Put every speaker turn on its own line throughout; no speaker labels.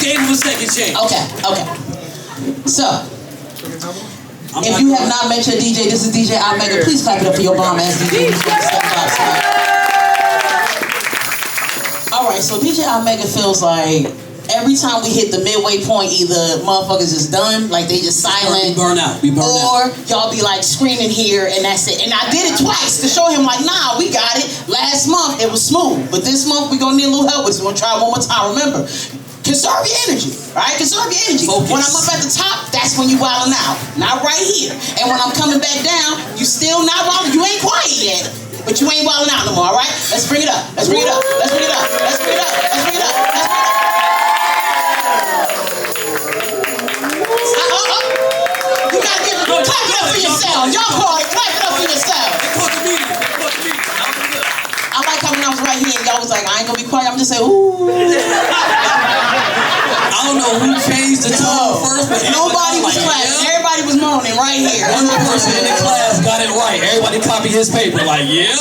gave him a second chance.
Okay. So, if you have not met your DJ, this is DJ Omega. Please clap it up for your bomb ass DJ. Alright, so DJ Omega feels like every time we hit the midway point, either motherfuckers is done, like they just silent.
We burn out.
Or y'all be like screaming here and that's it. And I did it twice to show him like, nah, we got it. Last month it was smooth, but this month we gonna need a little help with it. So we're gonna try it one more time. Remember, conserve your energy, right? Conserve your energy.
Focus.
When I'm up at the top, that's when you wildin' out. Not right here. And when I'm coming back down, you still not wildin'. You ain't quiet yet. But you ain't wildin' out no more, alright? Let's bring it up. Let's bring it up. Let's bring it up. Let's bring it up. Let's bring it up. Let's bring it up. You gotta give it. Clap it up for yourself. Y'all call it. Clap it up for yourself. I like how when I was right here and y'all was like, I ain't gonna be quiet. I'm just saying, ooh.
I don't know who changed the tone first, but
nobody was clapping. Everybody was moaning right here.
One person in the class got it right. Everybody copied his paper like, yeah,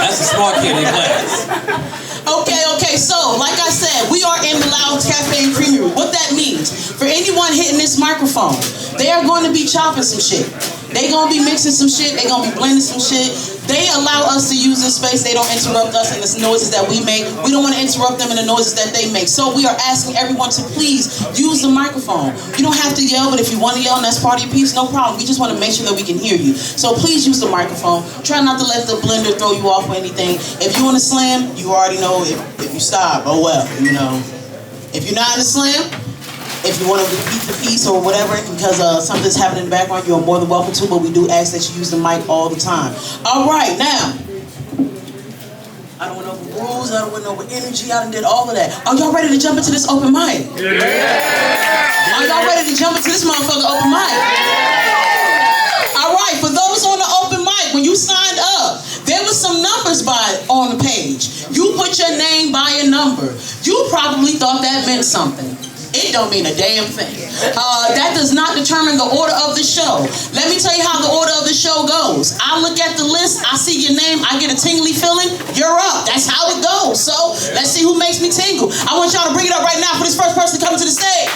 that's a smart kid in class.
Okay, so, like I said, we are in Melao Cafe and Creamery. What that means, for anyone hitting this microphone, they are going to be chopping some shit. They gonna be mixing some shit, they gonna be blending some shit. They allow us to use this space, they don't interrupt us in the noises that we make. We don't wanna interrupt them in the noises that they make. So we are asking everyone to please use the microphone. You don't have to yell, but if you wanna yell and that's part of your piece, no problem. We just wanna make sure that we can hear you. So please use the microphone. Try not to let the blender throw you off or anything. If you wanna slam, you already know if you stop, oh well, you know. If you're not in the slam, if you want to repeat the piece or whatever because something's happening in the background, you're more than welcome to, but we do ask that you use the mic all the time. All right, now, I don't went over rules, I don't went over energy, I done did all of that. Are y'all ready to jump into this open mic? Yeah. Are y'all ready to jump into this motherfucker open mic? All right, for those on the open mic, when you signed up, there was some numbers on the page. You put your name by a number. You probably thought that meant something. It don't mean a damn thing. That does not determine the order of the show. Let me tell you how the order of the show goes. I look at the list, I see your name, I get a tingly feeling, you're up. That's how it goes. So, let's see who makes me tingle. I want y'all to bring it up right now for this first person to come to the stage.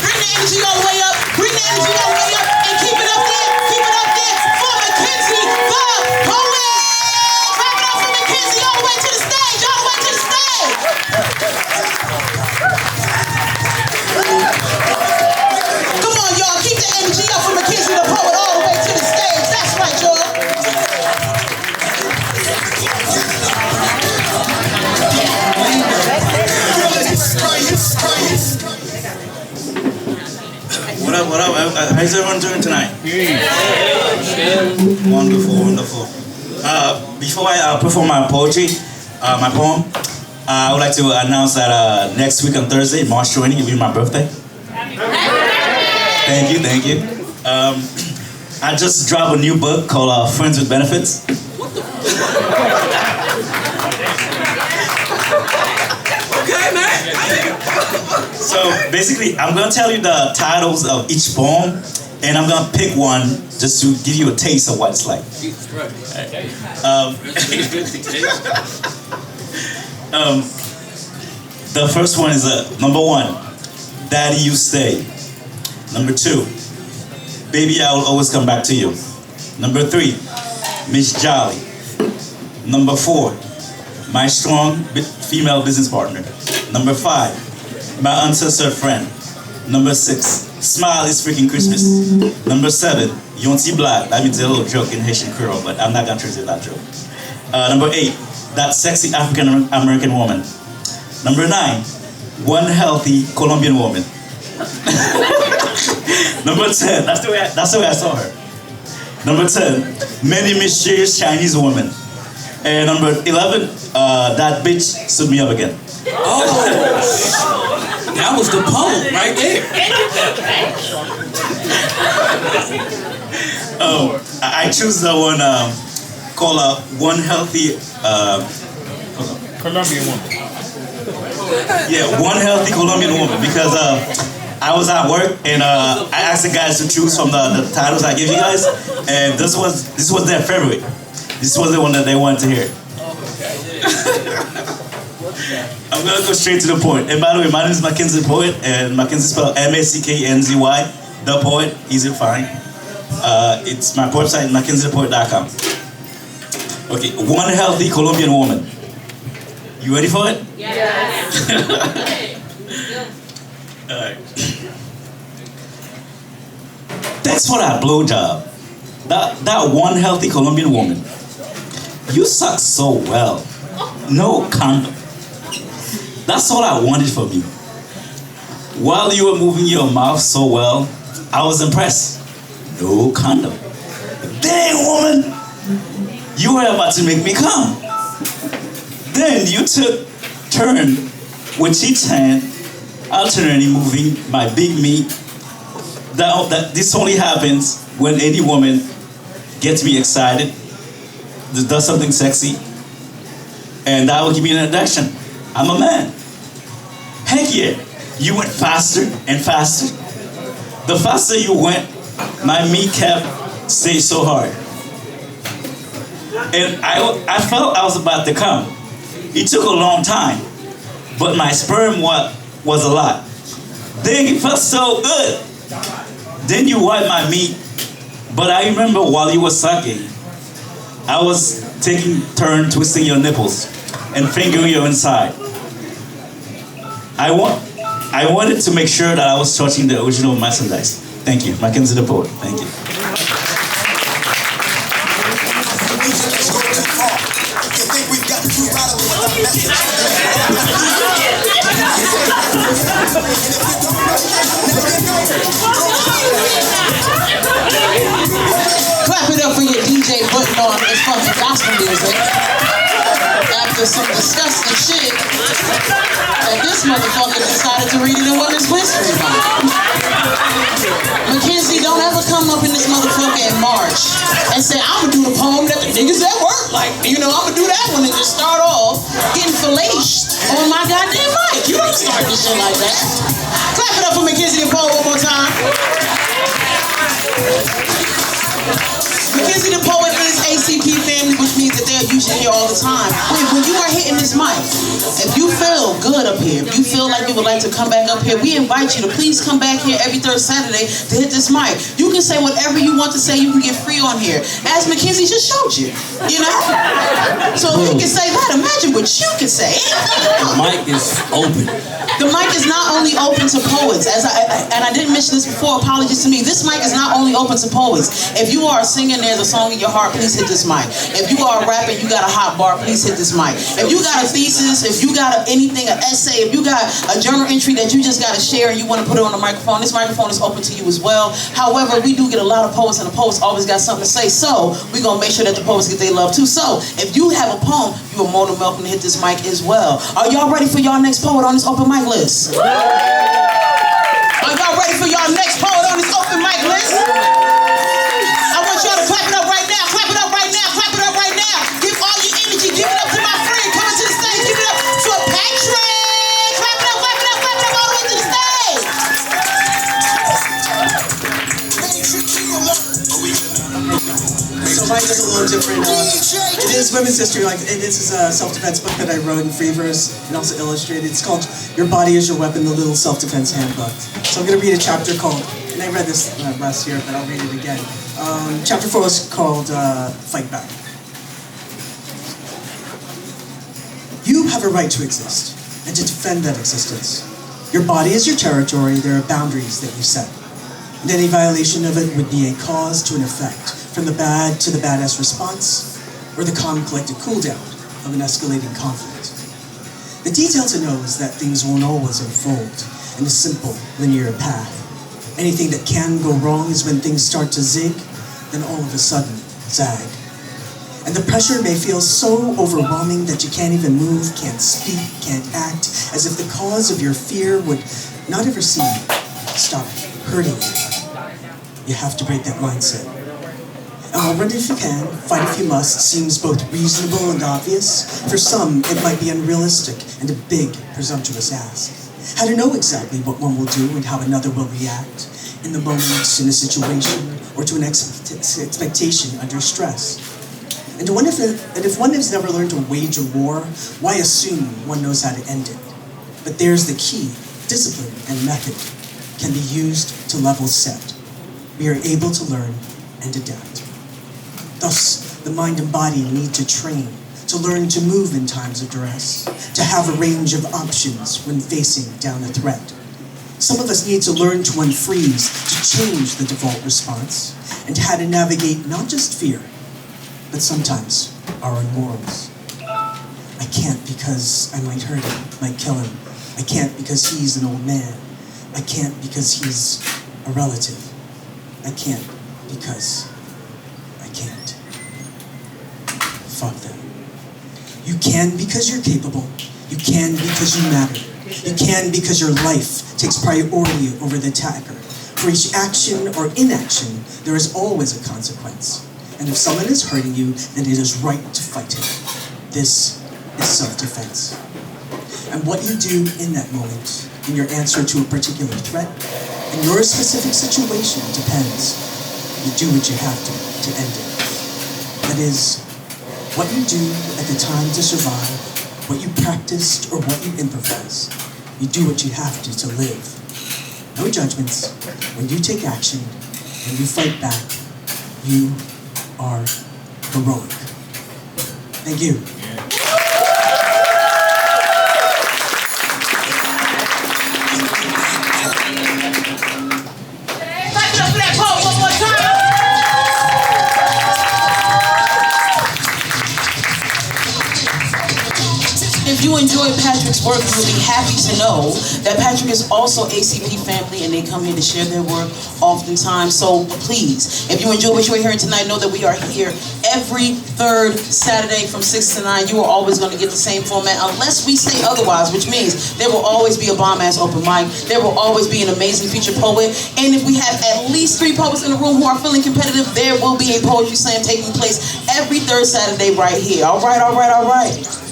Bring the energy all the way up. Bring the energy all the way up. And keep it up there. Keep it up there for Mackenzy, the poet. Clap it up for Mackenzy all the way to the stage. All the way to the stage. Come on, y'all. Keep the energy up for Mackenzy, the poet, all the way to the stage. That's right, y'all.
What up? How's everyone doing tonight? Wonderful. Before I perform my poetry, my poem, I would like to announce that next week on Thursday, March 20, will be my birthday. Thank you. I just dropped a new book called Friends with Benefits.
Okay, man.
So basically, I'm gonna tell you the titles of each poem, and I'm gonna pick one just to give you a taste of what it's like.
Jesus Christ.
The first one is number 1, Daddy You Stay. Number 2, Baby I Will Always Come Back to You. Number 3, Miss Jolly. Number 4, My Strong Female Business Partner. Number 5, My Uncensored Friend. Number 6, Smile is Freaking Christmas. Number 7, Yonti Black. That means a little joke in Haitian Creole, but I'm not gonna translate that joke. Number 8, That Sexy African American Woman. Number 9, One Healthy Colombian Woman. Number 10, that's the way I saw her. Number 10, Many Mysterious Chinese Woman. And number 11, That Bitch Stood Me Up Again.
Oh, that was the poem right there.
I choose the one called One Healthy
Colombian woman.
Yeah, One Healthy Colombian Woman, because I was at work and I asked the guys to choose from the titles I give you guys, and this was their favorite. This was the one that they wanted to hear. I'm gonna go straight to the point. And by the way, my name is Mackenzy the Poet, and Mackenzy spelled Mackenzy, the poet, easy to find. It's my website, MackenzyThePoet.com. Okay, one healthy Colombian woman. You ready for it?
Yes.
Alright. Thanks for that blowjob. That one healthy Colombian woman. You suck so well. No condom. That's all I wanted from you. While you were moving your mouth so well, I was impressed. No condom. Dang, woman! You were about to make me come. Then you took turn with each hand, alternately moving my big meat. That this only happens when any woman gets me excited, does something sexy, and that will give me an introduction. I'm a man. Heck yeah, you went faster and faster. The faster you went, my meat kept staying so hard. And I felt I was about to come. It took a long time, but my sperm was a lot. Dang, it felt so good. Then you wiped my meat, but I remember while you were sucking, I was taking turn twisting your nipples and fingering your inside. I wanted to make sure that I was touching the original merchandise. Thank you, Mackenzy the Poet. Thank you.
Clap it up for your DJ putting on this fucking gospel music. After some disgusting shit, that this motherfucker decided to read it in Women's History Month. Mackenzy, don't ever come up in this motherfucker in March and say, I'm gonna do the poem that the niggas at work like. You know, I'm gonna do that one and just start off getting fellaced on my goddamn mic. You don't start this shit like that. Clap it up for Mackenzy the Poet one more time. Mackenzy the Poet is ACP family, which means that they're usually here all the time. When you are hitting this mic, if you feel good up here, if you feel like you would like to come back up here, we invite you to please come back here every third Saturday to hit this mic. You can say whatever you want to say. You can get free on here, as Mackenzy just showed you. You know. So if he can say that, imagine what you can say.
The mic is open.
The mic is not only open to poets, and I didn't mention this before, apologies to me. This mic is not only open to poets. If you are singing, there's a song in your heart, please hit this mic. If you are rapping, you got a hot bar, please hit this mic. If you got a thesis, if you got anything, an essay, if you got a journal entry that you just got to share and you want to put it on the microphone, this microphone is open to you as well. However, we do get a lot of poets, and the poets always got something to say, so we're going to make sure that the poets get their love too. So, if you have a poem, you are more than welcome to hit this mic as well. Are y'all ready for y'all next poet on this open mic list? Are y'all ready for y'all next poet on this open mic list? I want y'all to clap it up right now. Clap it up right now. Clap it up right now. Give all your energy. Give it up to my friend coming to the stage. Give it up to a patron. Clap it up, clap it up, clap it up all the way to the stage.
So mine is a little different. It is women's history. This is a self-defense book that I wrote in free verse and also illustrated. It's called "Your Body Is Your Weapon: The Little Self-Defense Handbook." So I'm going to read a chapter called, and I read this last year, but I'll read it again. Chapter 4 is called "Fight Back." You have a right to exist and to defend that existence. Your body is your territory. There are boundaries that you set, and any violation of it would be a cause to an effect. From the bad to the badass response, or the calm collected cool down of an escalating conflict. The detail to know is that things won't always unfold in a simple, linear path. Anything that can go wrong is when things start to zig, then all of a sudden, zag. And the pressure may feel so overwhelming that you can't even move, can't speak, can't act, as if the cause of your fear would not ever seem to stop hurting you. You have to break that mindset. And run if you can, fight if you must, seems both reasonable and obvious. For some, it might be unrealistic and a big, presumptuous ask. How to know exactly what one will do and how another will react in the moment, in a situation, or to an expectation under stress. And if one has never learned to wage a war, why assume one knows how to end it? But there's the key: discipline and method can be used to level set. We are able to learn and adapt. Thus, the mind and body need to train, to learn to move in times of duress, to have a range of options when facing down a threat. Some of us need to learn to unfreeze, to change the default response, and how to navigate not just fear, but sometimes our own morals. I can't because I might hurt him, might kill him. I can't because he's an old man. I can't because he's a relative. I can't because I can't. Fuck them. You can because you're capable. You can because you matter. You can because your life takes priority over the attacker. For each action or inaction, there is always a consequence. And if someone is hurting you, then it is right to fight him. This is self-defense. And what you do in that moment, in your answer to a particular threat, in your specific situation depends. You do what you have to end it. That is, what you do at the time to survive, what you practiced or what you improvise. You do what you have to live. No judgments. When you take action, when you fight back, you are heroic. Thank you.
If you enjoy Patrick's work, you'll be happy to know that Patrick is also ACP family, and they come here to share their work oftentimes. So please, if you enjoy what you're hearing tonight, know that we are here every third Saturday from 6 to 9. You are always going to get the same format unless we say otherwise, which means there will always be a bomb-ass open mic. There will always be an amazing featured poet. And if we have at least 3 poets in the room who are feeling competitive, there will be a poetry slam taking place every third Saturday right here. All right, all right, all right.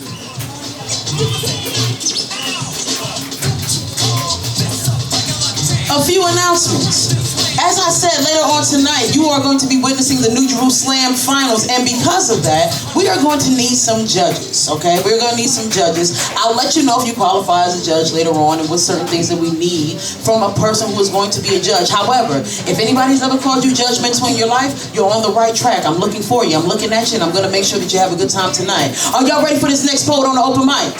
A few announcements. As I said, later on tonight, you are going to be witnessing the New Jerusalem Finals, and because of that, we are going to need some judges, okay? We're going to need some judges. I'll let you know if you qualify as a judge later on and what certain things that we need from a person who is going to be a judge. However, if anybody's ever called you judgmental in your life, you're on the right track. I'm looking for you. I'm looking at you, and I'm going to make sure that you have a good time tonight. Are y'all ready for this next poet on the open mic?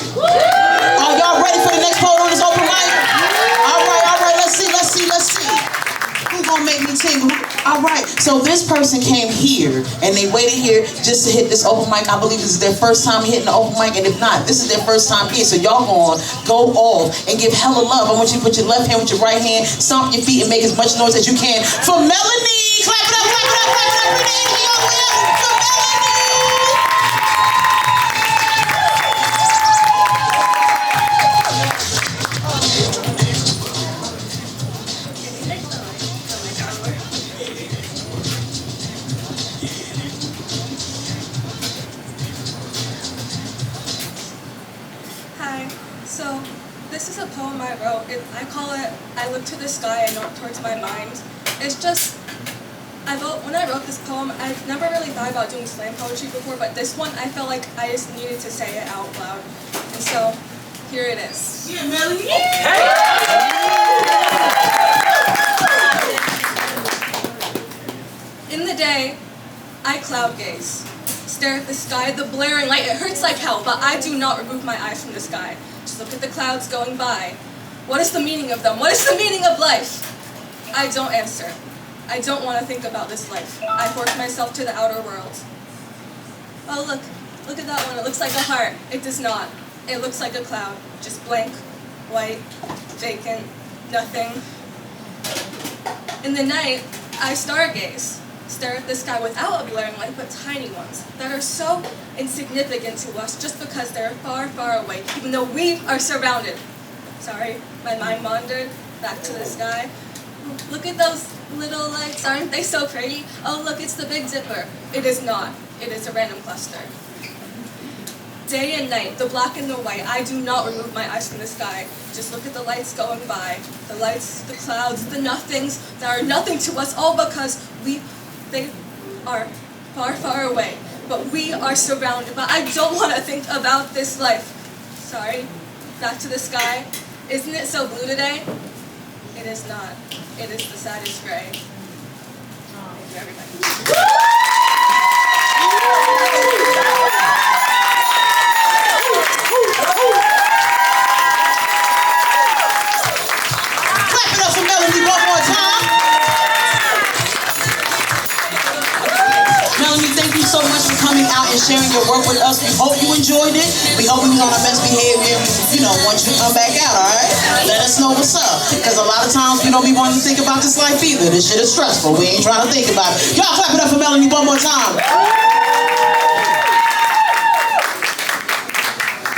Are y'all ready for the next poet on this open mic? All right, let's see. Who's gonna make me tingle? All right, so this person came here and they waited here just to hit this open mic. I believe this is their first time hitting the open mic, and if not, this is their first time here. So y'all gonna go off and give hella love. I want you to put your left hand with your right hand, stomp your feet, and make as much noise as you can for Melanie. Clap it up, clap it up, clap it up, Renee, for Melanie.
So, this is a poem I wrote. I call it, I Look to the Sky and Not Towards My Mind. It's just, when I wrote this poem, I've never really thought about doing slam poetry before, but this one, I felt like I just needed to say it out loud. And so, here it is.
Yeah, Melanie.
In the day, I cloud gaze. Stare at the sky, the blaring light, it hurts like hell, but I do not remove my eyes from the sky. Just look at the clouds going by. What is the meaning of them? What is the meaning of life? I don't answer. I don't want to think about this life. I force myself to the outer world. Oh, look at that one. It looks like a heart. It does not. It looks like a cloud. Just blank, white, vacant, nothing. In the night, I stargaze. Stare at the sky without a blaring light, but tiny ones that are so insignificant to us just because they're far, far away, even though we are surrounded. Sorry, my mind wandered back to the sky. Look at those little lights, aren't they so pretty? Oh, look, it's the Big Dipper. It is not. It is a random cluster. Day and night, the black and the white, I do not remove my eyes from the sky. Just look at the lights going by. The lights, the clouds, the nothings that are nothing to us, all because they are far, far away. but we are surrounded. But I don't want to think about this life. Sorry, back to the sky. Isn't it so blue today? It is not. It is the saddest gray. Thank you, everybody.
So much for coming out and sharing your work with us. We hope you enjoyed it. We hope we was on our best behavior. You know, once you come back out, all right? Let us know what's up. Because a lot of times we don't be wanting to think about this life either. This shit is stressful. We ain't trying to think about it. Y'all clap it up for Melanie one more time.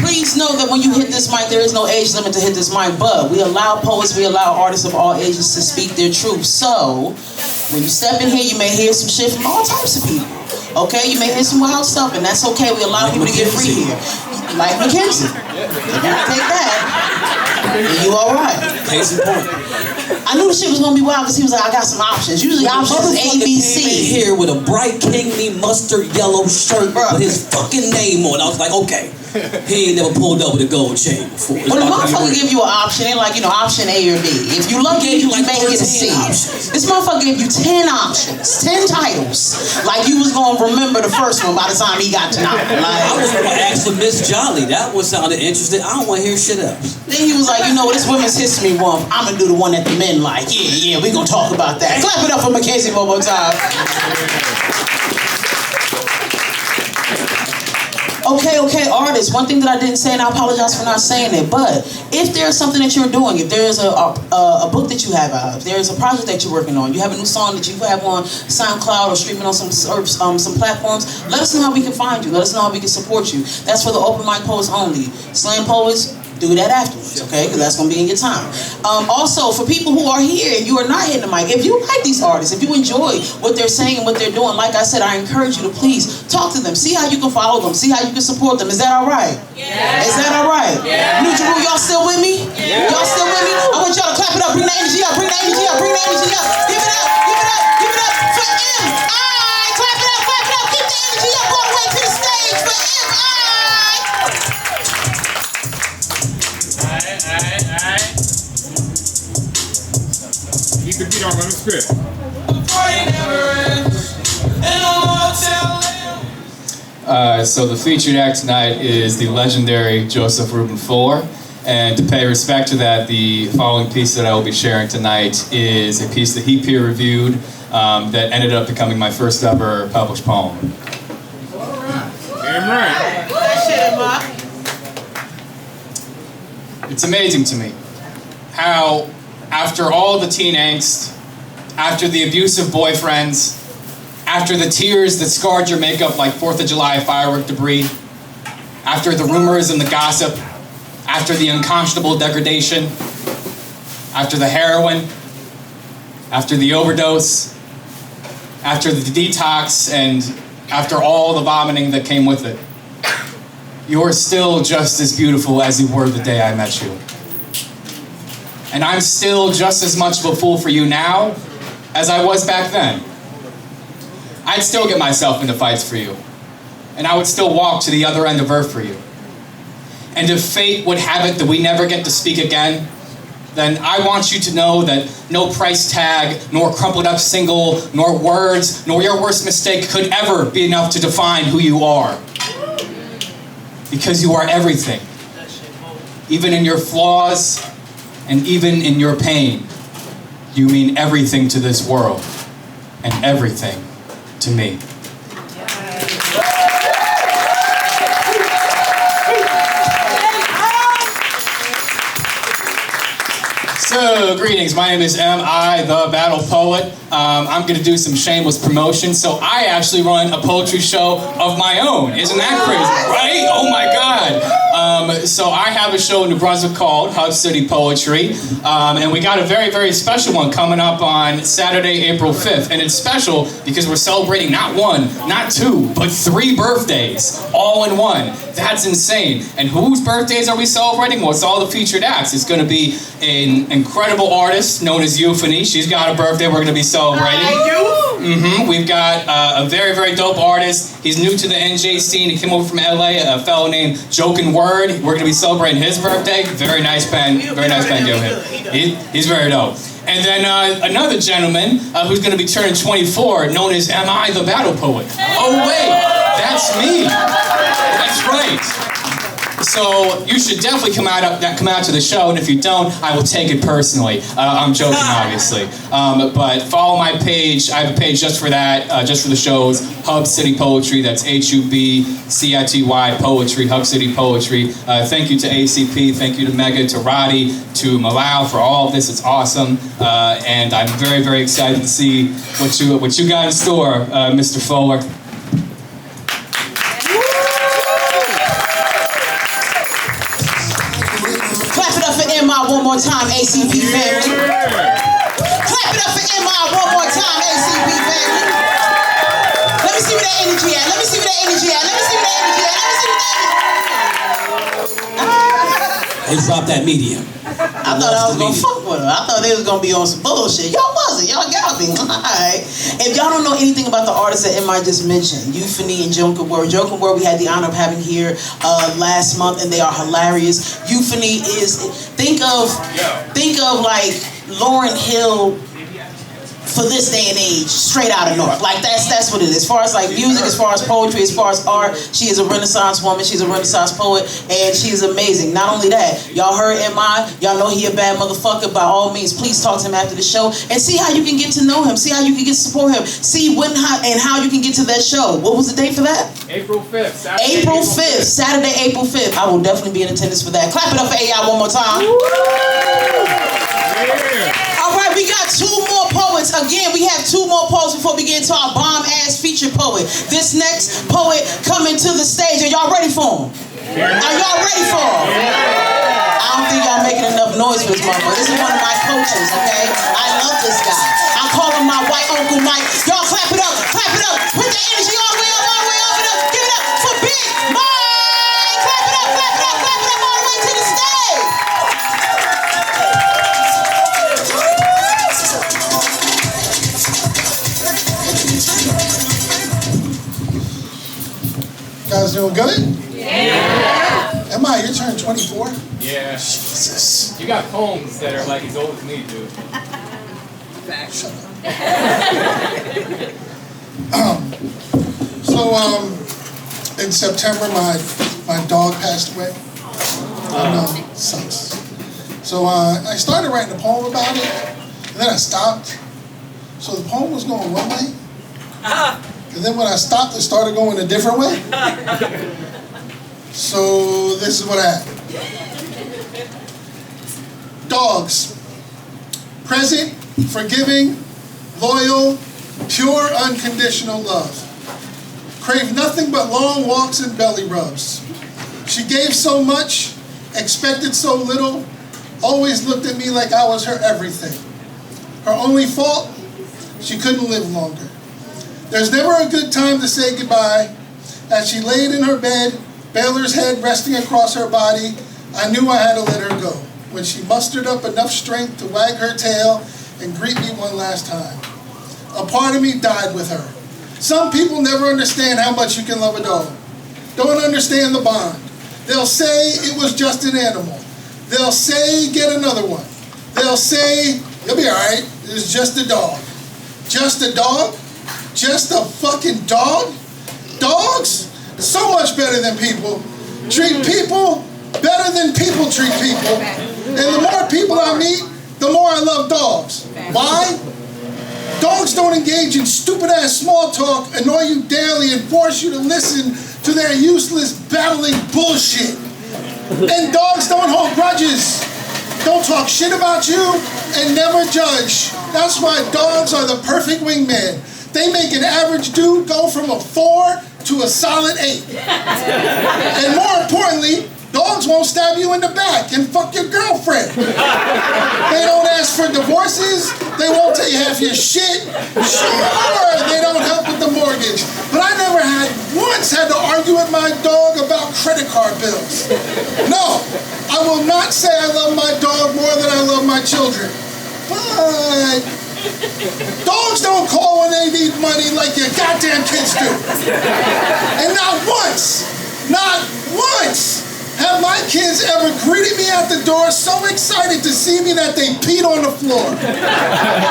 Please know that when you hit this mic, there is no age limit to hit this mic, but we allow poets, we allow artists of all ages to speak their truth. So, when you step in here, you may hear some shit from all types of people. Okay, you may hear some wild stuff, and that's okay. We allow people to get free here. Like Mackenzy. If you take that, then you all right.
Case in point.
I knew the shit was gonna be wild because he was like, I got some options. Usually options is A, B, C.
Came in here with a bright kingly mustard yellow shirt with his fucking name on. I was like, okay. He ain't never pulled up with a gold chain before.
Well, the motherfucker give you an option, ain't like, you know, option A or B. If you lucky, you may get a C. This motherfucker gave you 10 options, 10 titles. Like you was gonna remember the first one by the time he got to 9. Like,
I was gonna ask for Miss Jolly. That was sounded interesting. I don't want to hear shit else.
Then he was like, you know, this Women's History Month, I'm gonna do the one that the men like. Yeah, we gonna talk about that. Clap it up for Mackenzy one more time. Okay, artists. One thing that I didn't say, and I apologize for not saying it, but if there's something that you're doing, if there's a book that you have out, if there's a project that you're working on, you have a new song that you have on SoundCloud or streaming on some platforms, let us know how we can find you. Let us know how we can support you. That's for the open mic poets only. Slam poets, do that afterwards, okay? Because that's going to be in your time. Also, for people who are here and you are not hitting the mic, if you like these artists, if you enjoy what they're saying and what they're doing, like I said, I encourage you to please talk to them. See how you can follow them. See how you can support them. Is that all right?
Yeah.
Is that all right?
Yeah.
New Jeru, y'all still with me?
Yeah.
Y'all still with me? I want y'all to clap it up. Bring the energy up. Bring the energy up. Bring the energy up. Give it up. Give it up. Give it up for M.I. Clap it up. Clap it up. Get the energy up all the way to the stage for M.I.
Alright. Keep the beat on, let me spit.
So the featured act tonight is the legendary Joseph Reuben Fuller. And to pay respect to that, the following piece that I will be sharing tonight is a piece that he peer-reviewed that ended up becoming my first ever published poem.
Damn right.
It's amazing to me how, after all the teen angst, after the abusive boyfriends, after the tears that scarred your makeup like 4th of July firework debris, after the rumors and the gossip, after the unconscionable degradation, after the heroin, after the overdose, after the detox, and after all the vomiting that came with it, you're still just as beautiful as you were the day I met you. And I'm still just as much of a fool for you now as I was back then. I'd still get myself into fights for you. And I would still walk to the other end of earth for you. And if fate would have it that we never get to speak again, then I want you to know that no price tag, nor crumpled up single, nor words, nor your worst mistake could ever be enough to define who you are. Because you are everything. Even in your flaws, and even in your pain, you mean everything to this world, and everything to me. So, greetings. My name is M.I., the Battle Poet. I'm going to do some shameless promotion. So, I actually run a poetry show of my own. Isn't that crazy? Right? Oh my God. So, I have a show in New Brunswick called Hub City Poetry. And we got a very, very special one coming up on Saturday, April 5th. And it's special because we're celebrating not one, not two, but 3 birthdays all in one. That's insane. And whose birthdays are we celebrating? Well, it's all the featured acts. It's going to be an incredible artist known as Euphony. She's got a birthday we're going to be celebrating. We've got a very, very dope artist. He's new to the NJ scene. He came over from LA, a fellow named Jokin' Word. We're going to be celebrating his birthday. Very nice pen. Very nice pen deal here. He's very dope. And then another gentleman who's going to be turning 24, known as Am I the Battle Poet? Oh, wait, that's me. That's right. So you should definitely come out to the show, and if you don't, I will take it personally. I'm joking, obviously. But follow my page. I have a page just for that, just for the shows. Hub City Poetry. That's HUBCITY Poetry. Hub City Poetry. Thank you to ACP. Thank you to Mega, to Roddy, to Melao for all of this. It's awesome, and I'm very, very excited to see what you got in store, Mr. Fuller.
MI one more time, ACP family. Clap it up for MI one more time, ACP family. Let me see where that energy at. Let me see where that energy at. Let me see where that energy at. Let me see where that energy at.
They dropped that medium.
I thought I was gonna fuck with her. I thought they was gonna be on some bullshit. Y'all wasn't. Y'all got me. Alright. If y'all don't know anything about the artists that MI just mentioned, Euphony and Jokin' Word. Jokin' Word we had the honor of having here last month, and they are hilarious. Euphony is think of like Lauryn Hill for this day and age, straight out of North. Like that's what it is. As far as like music, as far as poetry, as far as art, she is a Renaissance woman. She's a Renaissance poet, and she is amazing. Not only that, y'all heard MI, y'all know he a bad motherfucker. By all means, please talk to him after the show and see how you can get to know him. See how you can get to support him. See when how you can get to that show. What was the date for that?
April 5th.
Saturday, April 5th. I will definitely be in attendance for that. Clap it up for AI one more time. All right, we got two more poets. Again, we have two more poets before we get into our bomb-ass featured poet. This next poet coming to the stage. Are y'all ready for him? Are y'all ready for him? I don't think y'all making enough noise for this motherfucker. This is one of my coaches, okay? I love this guy. I call him my white Uncle Mike. Y'all clap it up, clap it up. Put the energy all the way up, all the way up, and up. Give it up for Big Mike. Clap it up, clap it up, clap it up all the way to the stage.
Guys doing good?
Yeah.
Am I? You're turning 24?
Yeah.
Jesus.
You got poems that are like as old as me, dude.
Shut up. In September, my dog passed away. Sucks. So I started writing a poem about it, and then I stopped. So the poem was going one way, and then when I stopped, it started going a different way. So this is what happened. Dogs. Present, forgiving, loyal, pure, unconditional love. Crave nothing but long walks and belly rubs. She gave so much, expected so little, always looked at me like I was her everything. Her only fault, she couldn't live longer. There's never a good time to say goodbye. As she laid in her bed, Baylor's head resting across her body, I knew I had to let her go. When she mustered up enough strength to wag her tail and greet me one last time. A part of me died with her. Some people never understand how much you can love a dog. Don't understand the bond. They'll say it was just an animal. They'll say get another one. They'll say you'll be alright, it's just a dog. Just a dog? Just a fucking dog? Dogs? So much better than people. Treat people better than people treat people. And the more people I meet, the more I love dogs. Why? Dogs don't engage in stupid-ass small talk, annoy you daily, and force you to listen to their useless, battling bullshit. And dogs don't hold grudges, don't talk shit about you, and never judge. That's why dogs are the perfect wingman. They make an average dude go from a 4 to a solid 8. And more importantly, dogs won't stab you in the back and fuck your girlfriend. They don't ask for divorces. They won't tell you half your shit. Sure, they don't help with the mortgage. But I never once had to argue with my dog about credit card bills. No, I will not say I love my dog more than I love my children. But Dogs don't call when they need money like your goddamn kids do. And not once have my kids ever greeted me at the door so excited to see me that they peed on the floor.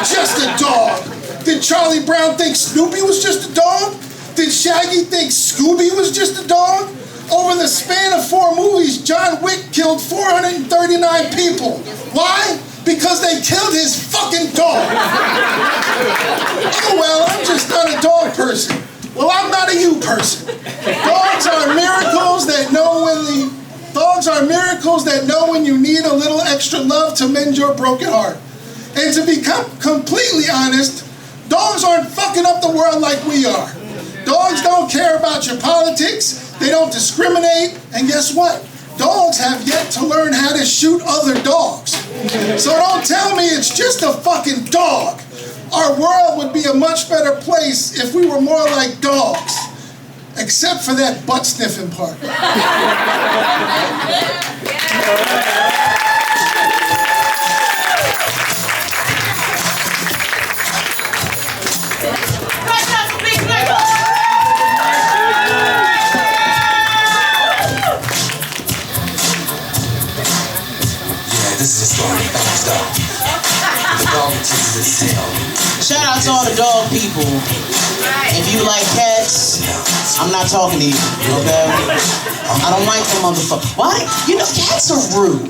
Just a dog. Did Charlie Brown think Snoopy was just a dog? Did Shaggy think Scooby was just a dog? Over the span of 4 movies, John Wick killed 439 people. Why? Because they killed his fucking dog. Oh well, I'm just not a dog person. Well, I'm not a you person. Dogs are miracles that know when you need a little extra love to mend your broken heart. And to be completely honest, dogs aren't fucking up the world like we are. Dogs don't care about your politics. They don't discriminate. And guess what? Dogs have yet to learn how to shoot other dogs. So don't tell me it's just a fucking dog. Our world would be a much better place if we were more like dogs. Except for that butt sniffing part.
Shout out to all the dog people. If you like cats, I'm not talking to you, okay? I don't like them motherfuckers. Why? You know, cats are rude.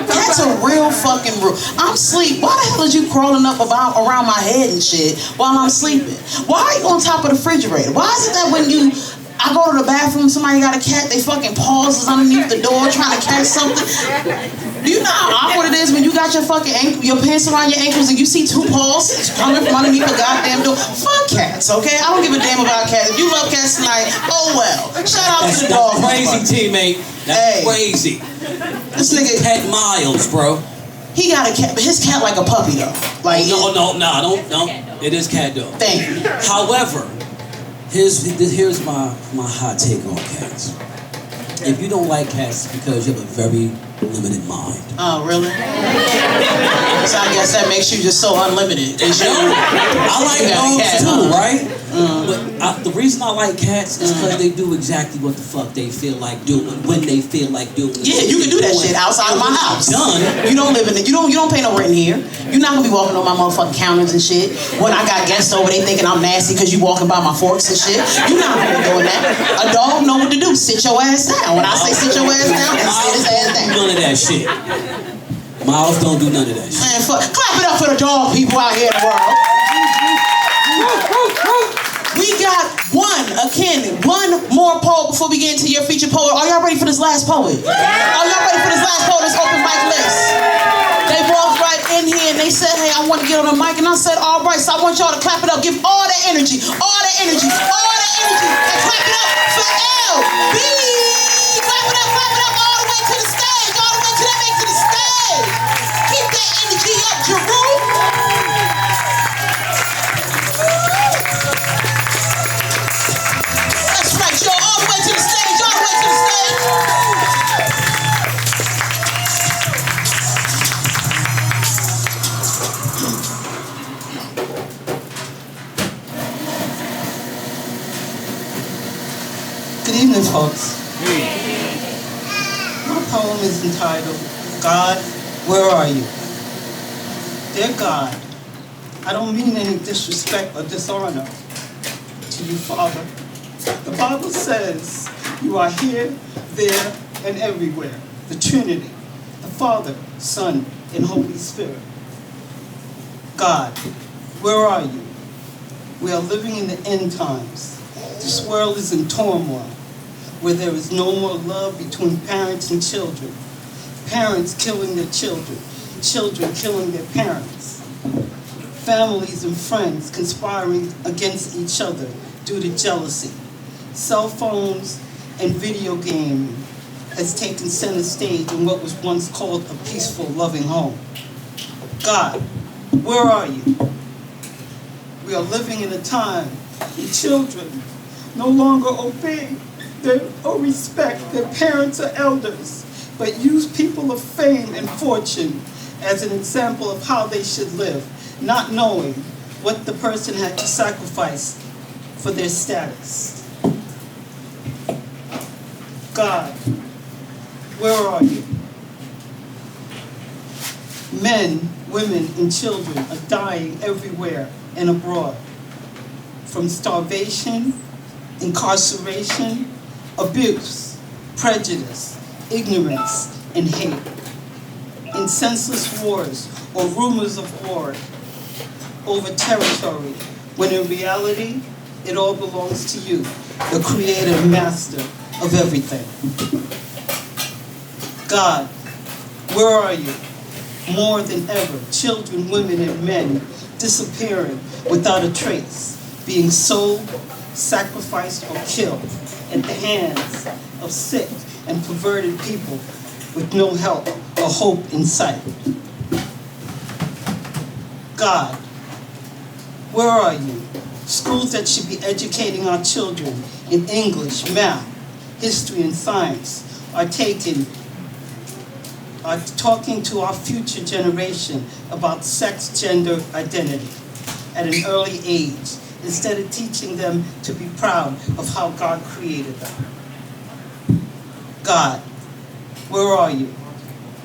Cats are real fucking rude. I'm asleep. Why the hell is you crawling up around my head and shit while I'm sleeping? Why are you on top of the refrigerator? Why is it that when I go to the bathroom, somebody got a cat, they fucking paws is underneath the door trying to catch something? Do you know how awkward it is when you got your fucking your pants around your ankles and you see 2 paws coming from underneath the goddamn door? Fuck cats, okay? I don't give a damn about cats. If you love cats tonight, oh well. Shout out to the dog.
That's crazy, teammate. That's crazy.
This nigga
Cat Miles, bro.
He got a cat, but his cat like a puppy though. Like
No. It is cat dog.
Thank you.
However, here's my hot take on cats. If you don't like cats, it's because you have a very limited mind.
Oh, really? So I guess that makes you just so unlimited.
I like dogs too, right? But the reason I like cats is because they do exactly what the fuck they feel like doing when they feel like doing it.
Yeah, you can do that shit outside of my house.
Done.
You don't live in it. You don't pay no rent here. You're not gonna be walking on my motherfucking counters and shit. When I got guests over, they thinking I'm nasty because you walking by my forks and shit. You're not gonna be doing that. A dog know what to do. Sit your ass down. When I say sit your ass down, sit his ass down.
None of that shit. Miles don't do none of that shit.
Man, clap it up for the dog people out here in the world. We got one more poet before we get into your featured poet. Are y'all ready for this last poet? Are y'all ready for this last poet, this open mic list? They walked right in here and they said, hey, I want to get on the mic. And I said, all right, so I want y'all to clap it up. Give all the energy, all the energy, all the energy. And clap it up for LB. Clap it up all the way to the stage. All the way to the stage. Keep that energy up, Jeru. That's right, y'all. All the way to the stage. All the way to the stage. Good evening, folks. My poem is entitled, God, Where Are You? Dear God, I don't mean any disrespect or dishonor to you, Father. The Bible says you are here, there, and everywhere. The Trinity, the Father, Son, and Holy Spirit. God, where are you? We are living in the end times. This world is in turmoil, where there is no more love between parents and children. Parents killing their children, children killing their parents. Families and friends conspiring against each other due to jealousy. Cell phones and video gaming has taken center stage in what was once called a peaceful, loving home. God, where are you? We are living in a time when children no longer obey or respect their parents or elders, but use people of fame and fortune as an example of how they should live, not knowing
what the person had to sacrifice for their status. God, where are you? Men, women, and children are dying everywhere and abroad from starvation, incarceration, abuse, prejudice, ignorance, and hate, in senseless wars or rumors of war over territory, when in reality, it all belongs to you, the creator and master of everything. God, where are you? More than ever, children, women, and men disappearing without a trace, being sold, sacrificed, or killed at the hands of sick and perverted people with no help or hope in sight. God, where are you? Schools that should be educating our children in English, math, history, and science are talking to our future generation about sex, gender, identity at an early age, instead of teaching them to be proud of how God created them. God, where are you?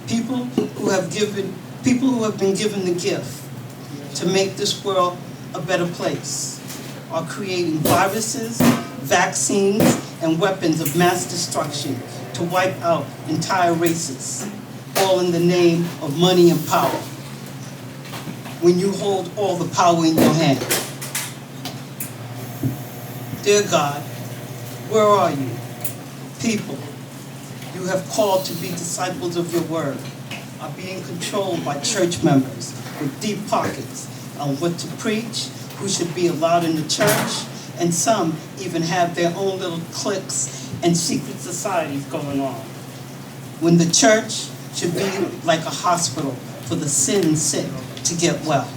People who have been given the gift to make this world a better place are creating viruses, vaccines, and weapons of mass destruction to wipe out entire races, all in the name of money and power, when you hold all the power in your hand. Dear God, where are you? People you have called to be disciples of your word are being controlled by church members with deep pockets on what to preach, who should be allowed in the church, and some even have their own little cliques and secret societies going on. When the church should be like a hospital for the sin sick to get well.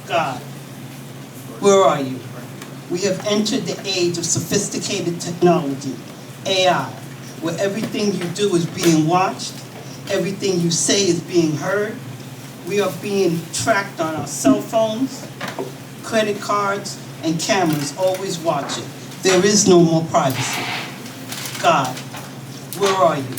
God, where are you? We have entered the age of sophisticated technology, AI, where everything you do is being watched, everything you say is being heard. We are being tracked on our cell phones, credit cards, and cameras always watching. There is no more privacy. God, where are you?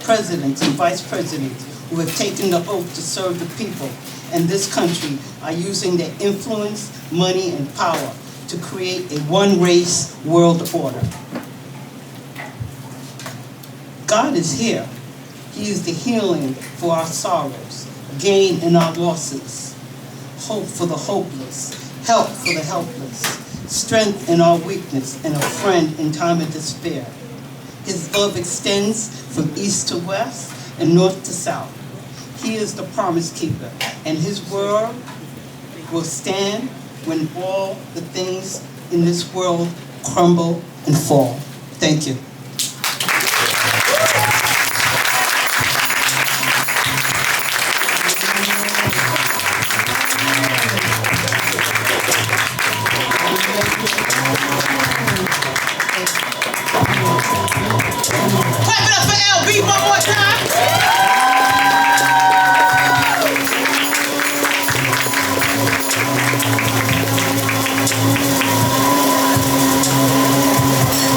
Presidents and vice presidents who have taken the oath to serve the people and this country are using their influence, money, and power to create a one-race world order. God is here. He is the healing for our sorrows, gain in our losses, hope for the hopeless, help for the helpless, strength in our weakness, and a friend in time of despair. His love extends from east to west and north to south. He is the promise keeper, and his word will stand when all the things in this world crumble and fall. Thank you.
Clap it up for LB one more time.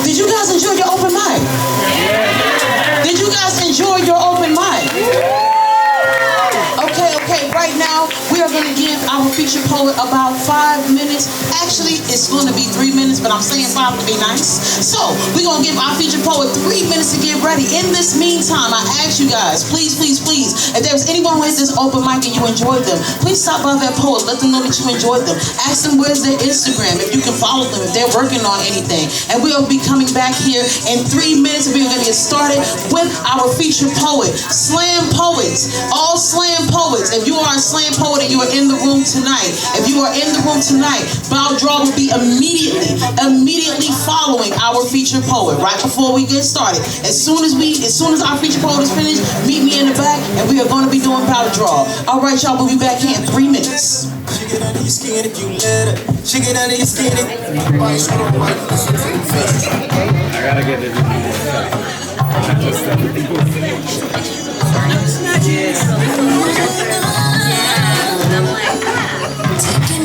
Did you guys enjoy your open mic? Did you guys enjoy your open mic? Okay, right now we are going to give our feature poet about 5 minutes. Actually, it's going to be 3 minutes, but I'm saying 5 to be nice. So, we're going to give our feature poet 3 minutes to get ready. In this meantime, I ask you guys, please, if there's anyone who has this open mic and you enjoyed them, please stop by that poet. Let them know that you enjoyed them. Ask them where's their Instagram, if you can follow them, if they're working on anything. And we'll be coming back here in 3 minutes. We're going to get started with our feature poet. Slam poets, all slam poets. If you are a slam poet and you are in the room tonight, Bow Draw will be immediately following our feature poet. Right before we get started, as soon as our feature poet is finished, meet me in the back, and we are going to be doing Bow Draw. All right, y'all, we'll be back here in 3 minutes.
She get under your skin if you let her. She get under your skin if I gotta get it. Take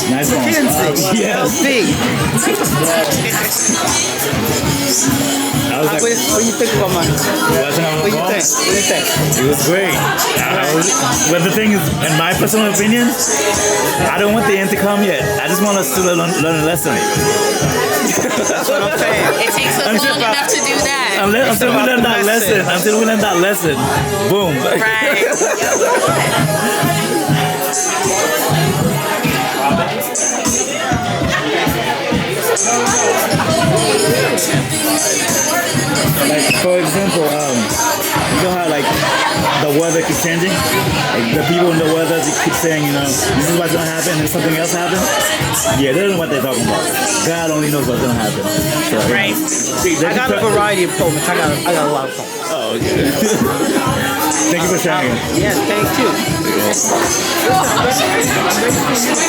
Nice one.
Mackenzy.
Yeah.
Big.
I was like,
What do you think about mine? What do you think? What do you think?
It was great. But the thing is, in my personal opinion, I don't want the end to come yet. I just want us to learn a lesson.
That's what I'm saying.
It takes us long enough to do that.
Until we learn that lesson. Until we learn that lesson. Boom.
Right.
Like, for example, you know how like the weather keeps changing? Like the people in the weather they keep saying, you know, this is what's gonna happen and something else happens. Yeah, they don't know what they're talking about. God only knows what's gonna happen. So,
Right.
I got a variety of poems. I got a lot of poems.
Oh, okay. Thank you for sharing.
Yes, thank you.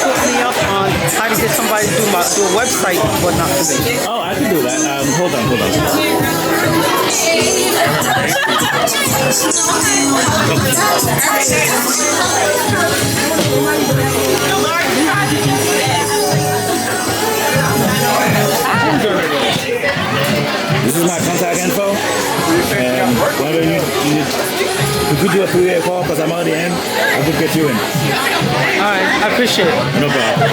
Put me up on how to get somebody to do a website, but not today.
Oh, I can do that. Hold on. This is my contact info. And whenever you could do a 3-way call because I'm already in, I could get you in.
Alright, I appreciate it.
No problem.